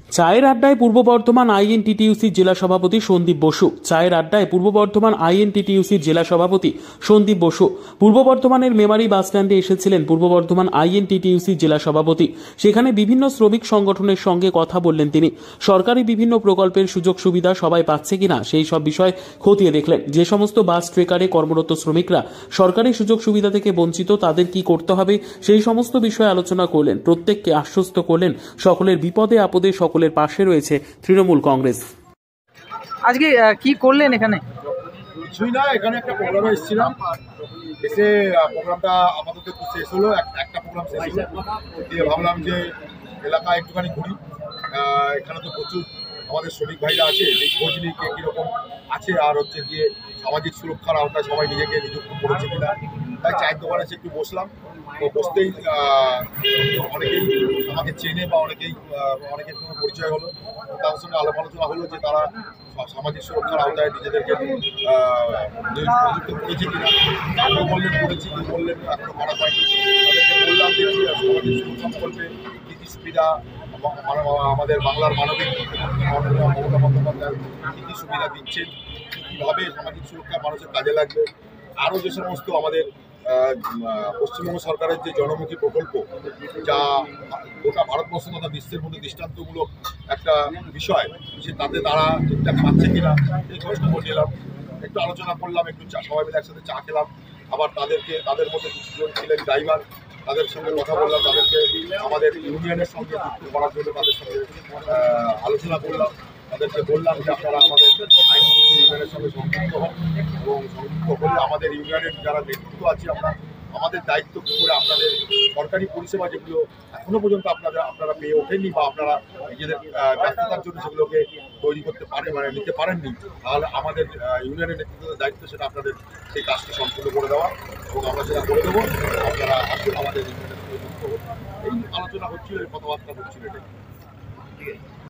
চায়ের আড্ডায় পূর্ব বর্ধমান আইএনটিটিইউসির জেলা সভাপতি সন্দীপ বসু। চায়ের আড্ডায় পূর্ব বর্ধমান আইএনটিটিইউসির জেলা সভাপতি সন্দীপ বসু পূর্ব বর্ধমানের মেমারি বাসস্ট্যান্ডে এসেছিলেন পূর্ব বর্ধমান আইএনটিটিইউসির জেলা সভাপতি। সেখানে বিভিন্ন শ্রমিক সংগঠনের সঙ্গে কথা বললেন তিনি। সরকারি বিভিন্ন প্রকল্পের সুযোগ সুবিধা সবাই পাচ্ছে কিনা সেই সব বিষয় খতিয়ে দেখলেন। যে সমস্ত বাস ট্রেকারে কর্মরত শ্রমিকরা সরকারি সুযোগ সুবিধা থেকে বঞ্চিত, তাদের কি করতে হবে সেই সমস্ত বিষয়ে আলোচনা করলেন। প্রত্যেককে আশ্বস্ত করলেন সকলের বিপদে আপদে সকলের পাশে রয়েছে তৃণমূল কংগ্রেস। আজকে কি করলেন এখানে? কিছুই না, এখানে একটা প্রোগ্রামে এসেছিলাম, এসে প্রোগ্রামটা আপাতত শেষ হলো, একটা প্রোগ্রাম শেষ হলো, দিয়ে ভাবলাম যে এলাকায় একটুখানি ঘুরি। এখানে তো প্রচুর আমাদের শ্রমিক ভাইরা আছে, এই খোঁজ নিই কে কীরকম আছে, আর হচ্ছে গিয়ে সামাজিক সুরক্ষার আওতায় সবাই নিজেকে নিযুক্ত করেছে কিনা। তাই চায়ের দোকানে এসে একটু বসলাম। তো বসতেই অনেকেই আমাকে চেনে বা অনেকের সঙ্গে পরিচয় হলো, তাদের সঙ্গে আলাপ আলোচনা হলো যে তারা সামাজিক সুরক্ষার আওতায় নিজেদেরকে নিযুক্ত করেছে কিনা। কেউ বললেন করেছি, কেউ বললেন এখনো করা হয়নি। তাদেরকে বললাম যে সামাজিক সুরক্ষা প্রকল্পে কী কী সুবিধা আমাদের বাংলার মানবিক মমতা বন্দ্যোপাধ্যায় কী কী সুবিধা দিচ্ছেন, কীভাবে সামাজিক সুরক্ষা মানুষের কাজে লাগবে। আরও যে সমস্ত আমাদের পশ্চিমবঙ্গ সরকারের যে জনমুখী প্রকল্প, যা গোটা ভারতবর্ষ তথা বিশ্বের মধ্যে দৃষ্টান্তমূলক একটা বিষয়, সে তাতে তারা ঠিকঠাক পাচ্ছে কিনা এই খোঁজখবর নিলাম। একটু আলোচনা করলাম, একটু সবাই মিলে একসাথে চা খেলাম। আবার তাদের মধ্যে কিছুজন ছিলেন ড্রাইভার, তাদের সঙ্গে কথা বললাম, তাদেরকে আমাদের ইউনিয়নের সঙ্গে যুক্ত করার জন্য তাদের সঙ্গে আলোচনা করলাম। তাদেরকে বললাম যে আপনারা আমাদের ইউনিয়নের সঙ্গে সংযুক্ত হন, এবং সংযুক্ত হলে আমাদের ইউনিয়নের যারা নেতৃত্ব আছে আমরা আমাদের দায়িত্ব কী করে আপনাদের সরকারি পরিষেবা যেগুলো এখনো পর্যন্ত আপনারা পেয়ে ওঠেননি বা আপনারা নিজেদের ব্যস্ততার জন্য সেগুলোকে তৈরি করতে পারেন, নিতে পারেননি, তাহলে আমাদের ইউনিয়নের নেতৃত্বের দায়িত্ব সেটা আপনাদের সেই কাজটা সম্পূর্ণ করে দেওয়া, এবং আমরা সেটা করে দেবো। আপনারা আসুন আমাদের ইউনিয়নের সঙ্গে যুক্ত হন। এই আলোচনা হচ্ছিল, এই কথাবার্তা হচ্ছিল, এটাই ঠিক আছে।